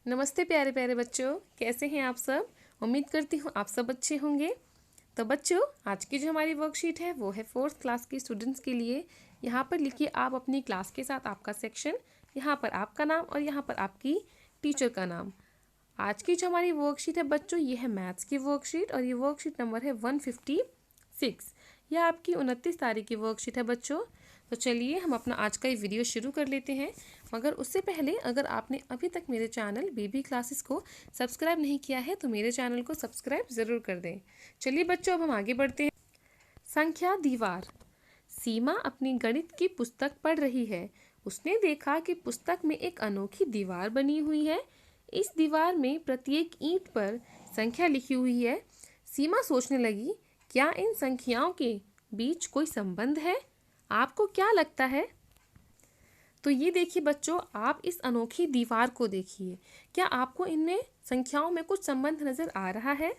नमस्ते प्यारे प्यारे बच्चों, कैसे हैं आप सब। उम्मीद करती हूँ आप सब अच्छे होंगे। तो बच्चों, आज की जो हमारी वर्कशीट है वो है 4th क्लास के स्टूडेंट्स के लिए। यहाँ पर लिखिए आप अपनी क्लास के साथ आपका सेक्शन, यहाँ पर आपका नाम और यहाँ पर आपकी टीचर का नाम। आज की जो हमारी वर्कशीट है बच्चों, ये है मैथ्स की वर्कशीट और ये वर्कशीट नंबर है 156। यह आपकी 29 तारीख की वर्कशीट है बच्चों। तो चलिए हम अपना आज का ये वीडियो शुरू कर लेते हैं। मगर उससे पहले अगर आपने अभी तक मेरे चैनल बेबी क्लासेस को सब्सक्राइब नहीं किया है तो मेरे चैनल को सब्सक्राइब ज़रूर कर दें। चलिए बच्चों, अब हम आगे बढ़ते हैं। संख्या दीवार। सीमा अपनी गणित की पुस्तक पढ़ रही है। उसने देखा कि पुस्तक में एक अनोखी दीवार बनी हुई है। इस दीवार में प्रत्येक ईंट पर संख्या लिखी हुई है। सीमा सोचने लगी, क्या इन संख्याओं के बीच कोई संबंध है? आपको क्या लगता है? तो ये देखिए बच्चों, आप इस अनोखी दीवार को देखिए। क्या आपको इनमें संख्याओं में कुछ संबंध नजर आ रहा है?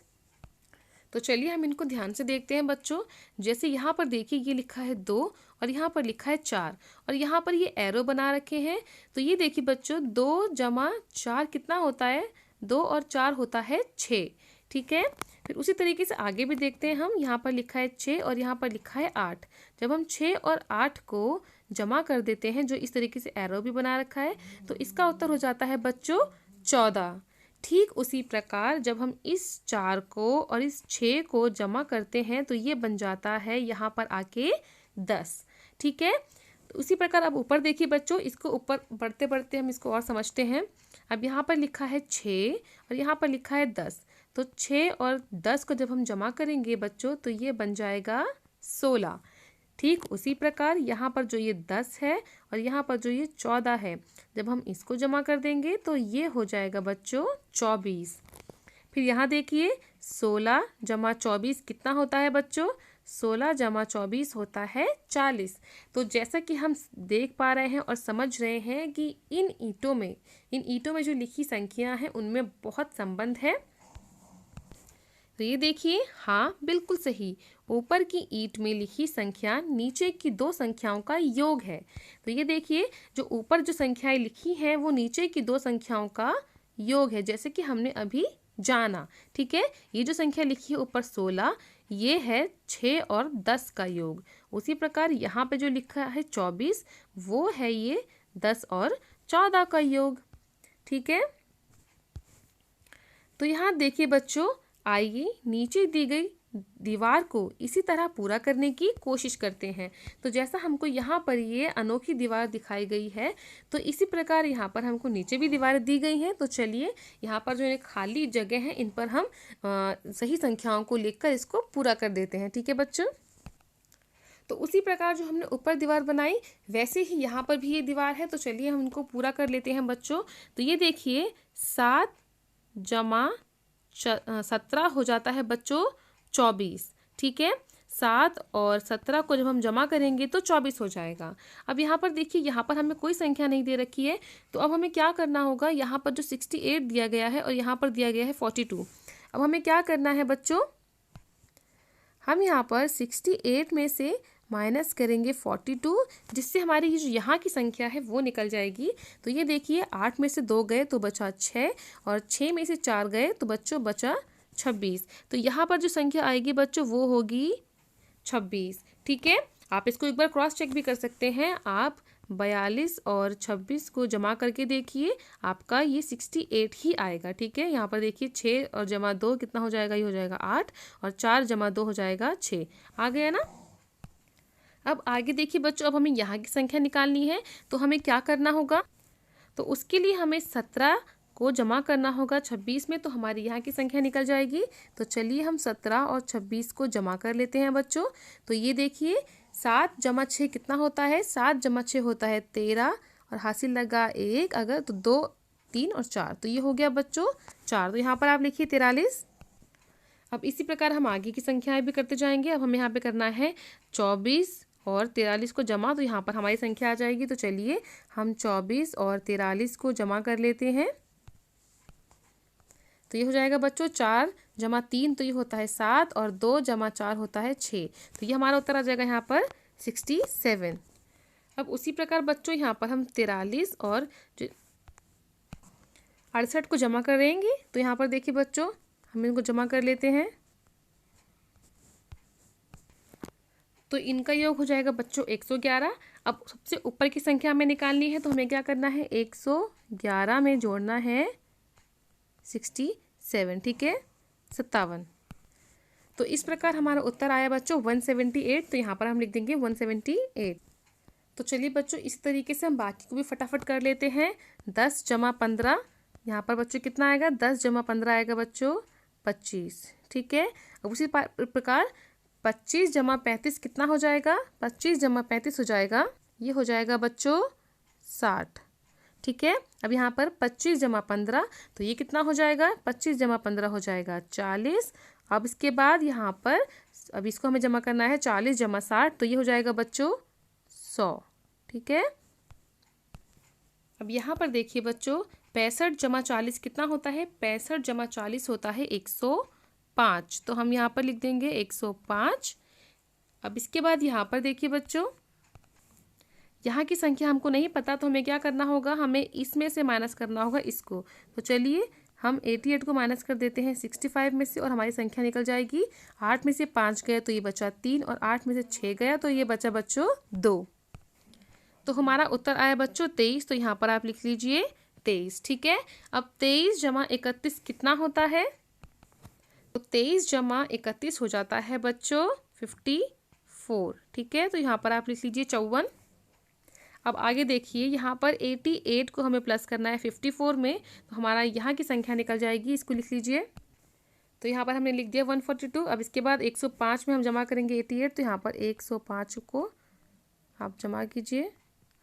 तो चलिए हम इनको ध्यान से देखते हैं बच्चों। जैसे यहाँ पर देखिए, ये लिखा है 2 और यहाँ पर लिखा है 4 और यहाँ पर ये एरो बना रखे हैं। तो ये देखिए बच्चों, 2 जमा 4 कितना होता है? 2 और 4 होता है 6। ठीक है। फिर उसी तरीके से आगे भी देखते हैं हम। यहाँ पर लिखा है 6 और यहाँ पर लिखा है 8। जब हम 6 और 8 को जमा कर देते हैं, जो इस तरीके से एरो भी बना रखा है, तो इसका उत्तर हो जाता है बच्चों 14। ठीक उसी प्रकार जब हम इस 4 को और इस 6 को जमा करते हैं तो ये बन जाता है यहाँ पर आके 10। ठीक है। तो उसी प्रकार अब ऊपर देखिए बच्चों, इसको ऊपर बढ़ते बढ़ते हम इसको और समझते हैं। अब यहाँ पर लिखा है 6 और यहाँ पर लिखा है 10। तो 6 और 10 को जब हम जमा करेंगे बच्चों तो ये बन जाएगा 16। ठीक उसी प्रकार यहाँ पर जो ये 10 है और यहाँ पर जो ये 14 है, जब हम इसको जमा कर देंगे तो ये हो जाएगा बच्चों 24। फिर यहाँ देखिए, 16 जमा 24 कितना होता है बच्चों? 16 जमा 24 होता है 40। तो जैसा कि हम देख पा रहे हैं और समझ रहे हैं कि इन ईंटों में जो लिखी संख्या है उनमें बहुत संबंध है। तो ये देखिए, हाँ बिल्कुल सही। ऊपर की ईंट में लिखी संख्या नीचे की 2 संख्याओं का योग है। तो ये देखिए, जो ऊपर जो संख्याएं लिखी हैं वो नीचे की 2 संख्याओं का योग है, जैसे कि हमने अभी जाना। ठीक है। ये जो संख्या लिखी है ऊपर 16, ये है 6 और 10 का योग। उसी प्रकार यहाँ पे जो लिखा है 24, वो है ये 10 और 14 का योग। ठीक है। तो यहाँ देखिए बच्चों, आइए नीचे दी गई दीवार को इसी तरह पूरा करने की कोशिश करते हैं। तो जैसा हमको यहाँ पर ये अनोखी दीवार दिखाई गई है, तो इसी प्रकार यहाँ पर हमको नीचे भी दीवारें दी गई हैं। तो चलिए यहाँ पर जो ये खाली जगह है, इन पर हम सही संख्याओं को लिखकर इसको पूरा कर देते हैं। ठीक है बच्चों। तो उसी प्रकार जो हमने ऊपर दीवार बनाई, वैसे ही यहाँ पर भी ये दीवार है। तो चलिए हम इनको पूरा कर लेते हैं बच्चों। तो ये देखिए, 7 जमा 17 हो जाता है बच्चों 24। ठीक है। 7 और 17 को जब हम जमा करेंगे तो 24 हो जाएगा। अब यहाँ पर देखिए, यहाँ पर हमें कोई संख्या नहीं दे रखी है। तो अब हमें क्या करना होगा, यहाँ पर जो 68 दिया गया है और यहाँ पर दिया गया है 42। अब हमें क्या करना है बच्चों, हम यहाँ पर 68 में से माइनस करेंगे 42, जिससे हमारी ये जो यहाँ की संख्या है वो निकल जाएगी। तो ये देखिए, 8 में से 2 गए तो बचा 6 और 6 में से 4 गए तो बच्चों बचा 26। तो यहाँ पर जो संख्या आएगी बच्चों वो होगी 26। ठीक है। आप इसको एक बार क्रॉस चेक भी कर सकते हैं। आप 42 और 26 को जमा करके देखिए, आपका ये 68 ही आएगा। ठीक है। यहाँ पर देखिए, 6 और जमा 2 कितना हो जाएगा? ये हो जाएगा 8 और 4 जमा 2 हो जाएगा 6। आ गया ना। अब आगे देखिए बच्चों, अब हमें यहाँ की संख्या निकालनी है। तो हमें क्या करना होगा, तो उसके लिए हमें 17 को जमा करना होगा 26 में, तो हमारी यहाँ की संख्या निकल जाएगी। तो चलिए हम 17 और 26 को जमा कर लेते हैं बच्चों। तो ये देखिए, 7 जमा 6 कितना होता है? 7 जमा 6 होता है 13 और हासिल लगा 1 अगर, तो 2 3 और 4, तो ये हो गया बच्चों 4। तो यहाँ पर आप लिखिए 43। अब इसी प्रकार हम आगे की संख्याएं भी करते जाएंगे। अब हमें यहाँ पे करना है 24 और 43 को जमा, तो यहाँ पर हमारी संख्या आ जाएगी। तो चलिए हम 24 और 43 को जमा कर लेते हैं। तो ये हो जाएगा बच्चों 4 जमा 3, तो ये होता है 7 और 2 जमा 4 होता है 6। तो ये हमारा उत्तर आ जाएगा यहाँ पर 67। अब उसी प्रकार बच्चों यहाँ पर हम 43 और 68 को जमा करेंगे तो यहाँ पर देखिए बच्चों हम इनको जमा कर लेते हैं। तो इनका योग हो जाएगा बच्चों 111। अब सबसे ऊपर की संख्या हमें निकालनी है तो हमें क्या करना है, 111 में जोड़ना है 67, ठीक है, 57। तो इस प्रकार हमारा उत्तर आया बच्चों 178। तो यहाँ पर हम लिख देंगे 178। तो चलिए बच्चों इसी तरीके से हम बाकी को भी फटाफट कर लेते हैं। 10 जमा 15, यहाँ पर बच्चों कितना आएगा, 10 जमा 15 आएगा बच्चों 25, ठीक है। अब उसी प्रकार 25 जमा 35 कितना हो जाएगा, 25 जमा 35 हो जाएगा, ये हो जाएगा बच्चों 60, ठीक है। अब यहाँ पर 25 जमा 15 तो ये कितना हो जाएगा, 25 जमा 15 हो जाएगा 40। अब इसके बाद यहाँ पर अब इसको हमें जमा करना है 40 जमा 60 तो ये हो जाएगा बच्चों 100, ठीक है। अब यहाँ पर देखिए बच्चों 65 जमा 40 कितना होता है, 65 जमा 40 होता है 105। तो हम यहाँ पर लिख देंगे 105। अब इसके बाद यहाँ पर देखिए बच्चों यहाँ की संख्या हमको नहीं पता तो हमें क्या करना होगा, हमें इसमें से माइनस करना होगा इसको। तो चलिए हम 88 को माइनस कर देते हैं 65 में से और हमारी संख्या निकल जाएगी। 8 में से 5 गया तो ये बचा 3 और 8 में से 6 गया तो ये बचा बच्चों 2। तो हमारा उत्तर आया बच्चों 23। तो यहाँ पर आप लिख लीजिए 23, ठीक है। अब 23 जमा 31 कितना होता है, तो 23 जमा 31 हो जाता है बच्चों 54, ठीक है। तो यहाँ पर आप लिख लीजिए 54। अब आगे देखिए यहाँ पर 88 को हमें प्लस करना है 54 में, तो हमारा यहाँ की संख्या निकल जाएगी, इसको लिख लीजिए। तो यहाँ पर हमने लिख दिया 142। अब इसके बाद 105 में हम जमा करेंगे 88, तो यहाँ पर 105 को आप जमा कीजिए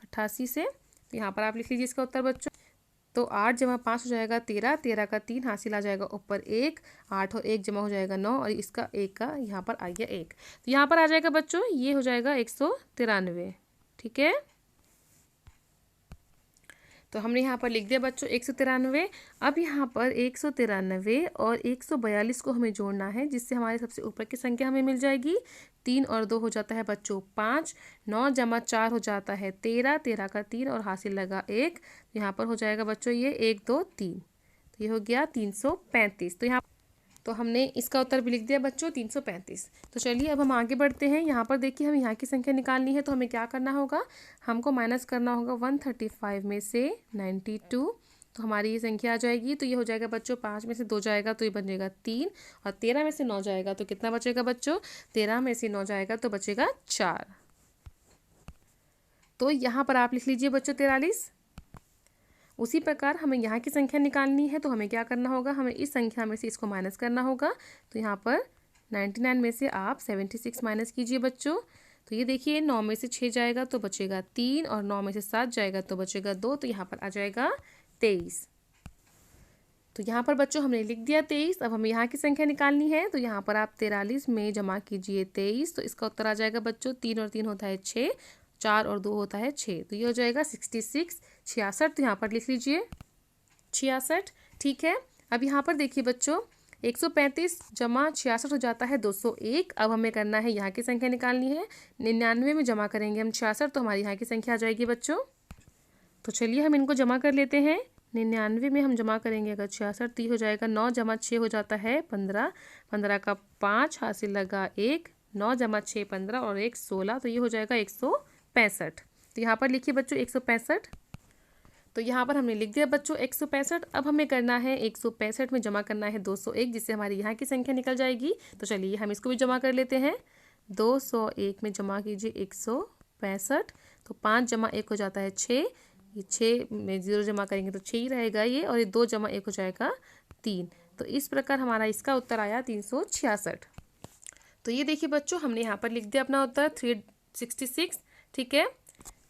88 से। तो यहाँ पर आप लिख लीजिए इसका उत्तर बच्चों। तो 8 जमा 5 हो जाएगा 13, 13 का 3 हासिल आ जाएगा ऊपर 1, 8 और 1 जमा हो जाएगा 9 और इसका 1 का यहाँ पर आ गया 1। तो यहाँ पर आ जाएगा बच्चों ये हो जाएगा 193, ठीक है। तो हमने यहाँ पर लिख दिया बच्चों 193। अब यहाँ पर 193 और 142 को हमें जोड़ना है जिससे हमारे सबसे ऊपर की संख्या हमें मिल जाएगी। 3 और 2 हो जाता है बच्चों 5, 9 जमा 4 हो जाता है 13, 13 का 3 और हासिल लगा 1। तो यहाँ पर हो जाएगा बच्चों ये 1 2 3, तो ये हो गया 335। तो यहाँ तो हमने इसका उत्तर भी लिख दिया बच्चों 335। तो चलिए अब हम आगे बढ़ते हैं। यहाँ पर देखिए हम यहाँ की संख्या निकालनी है तो हमें क्या करना होगा, हमको माइनस करना होगा 135 में से 92। तो हमारी ये संख्या आ जाएगी। तो ये हो जाएगा बच्चों 5 में से 2 जाएगा तो ये बनेगा 3 और 13 में से 9 जाएगा तो कितना बचेगा बच्चों, 13 में से 9 जाएगा तो बचेगा 4। तो यहाँ पर आप लिख लीजिए बच्चों 43। उसी प्रकार हमें यहाँ की संख्या निकालनी है तो हमें क्या करना होगा, हमें इस संख्या में से इसको माइनस करना होगा। तो यहाँ पर 99 में से आप 76 माइनस कीजिए बच्चों। तो ये देखिए 9 में से 6 जाएगा तो बचेगा 3 और 9 में से 7 जाएगा तो बचेगा 2। तो यहाँ पर आ जाएगा 23। तो यहाँ पर बच्चों हमने लिख दिया 23। अब हमें यहाँ की संख्या निकालनी है तो यहाँ पर आप 43 में जमा कीजिए 23। तो इसका उत्तर आ जाएगा बच्चों 3 और 3 होता है 6, 4 और 2 होता है 6। तो ये हो जाएगा 66, 66। तो यहाँ पर लिख लीजिए 66, ठीक है। अब यहाँ पर देखिए बच्चों 135 जमा 66 हो जाता है 201। अब हमें करना है यहाँ की संख्या निकालनी है। 99 में जमा करेंगे हम 66 तो हमारी यहाँ की संख्या आ जाएगी बच्चों। तो चलिए हम इनको जमा कर लेते हैं। 99 में हम जमा करेंगे अगर 66 तो ये हो जाएगा 9 जमा 6 हो जाता है 15, 15 का 5 हासिल लगा 1, 9 जमा 6 15 और 1 16। तो ये हो जाएगा 165। तो यहाँ पर लिखिए बच्चों 165। तो यहाँ पर हमने लिख दिया बच्चों 165। अब हमें करना है 165 में जमा करना है 201 जिससे हमारी यहाँ की संख्या निकल जाएगी। तो चलिए हम इसको भी जमा कर लेते हैं। 201 में जमा कीजिए 165। तो 5 जमा 1 हो जाता है 6, ये 6 में 0 जमा करेंगे तो 6 ही रहेगा ये, और ये 2 जमा 1 हो जाएगा 3। तो इस प्रकार हमारा इसका उत्तर आया 366। तो ये देखिए बच्चों हमने यहाँ पर लिख दिया अपना उत्तर 366, ठीक है।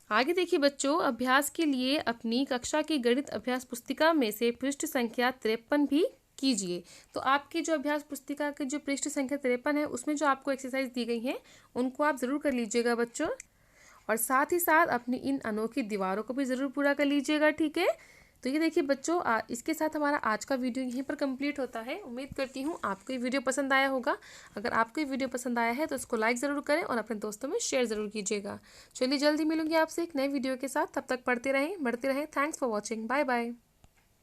आगे देखिए बच्चों अभ्यास के लिए अपनी कक्षा की गणित अभ्यास पुस्तिका में से पृष्ठ संख्या 53 भी कीजिए। तो आपकी जो अभ्यास पुस्तिका की जो पृष्ठ संख्या 53 है उसमें जो आपको एक्सरसाइज दी गई हैं उनको आप ज़रूर कर लीजिएगा बच्चों, और साथ ही साथ अपनी इन अनोखी दीवारों को भी ज़रूर पूरा कर लीजिएगा, ठीक है। तो ये देखिए बच्चों इसके साथ हमारा आज का वीडियो यहीं पर कंप्लीट होता है। उम्मीद करती हूँ आपको ये वीडियो पसंद आया होगा। अगर आपको ये वीडियो पसंद आया है तो इसको लाइक ज़रूर करें और अपने दोस्तों में शेयर ज़रूर कीजिएगा। चलिए जल्दी मिलूंगी आपसे एक नए वीडियो के साथ, तब तक पढ़ते रहें बढ़ते रहें। Thanks for watching, bye bye.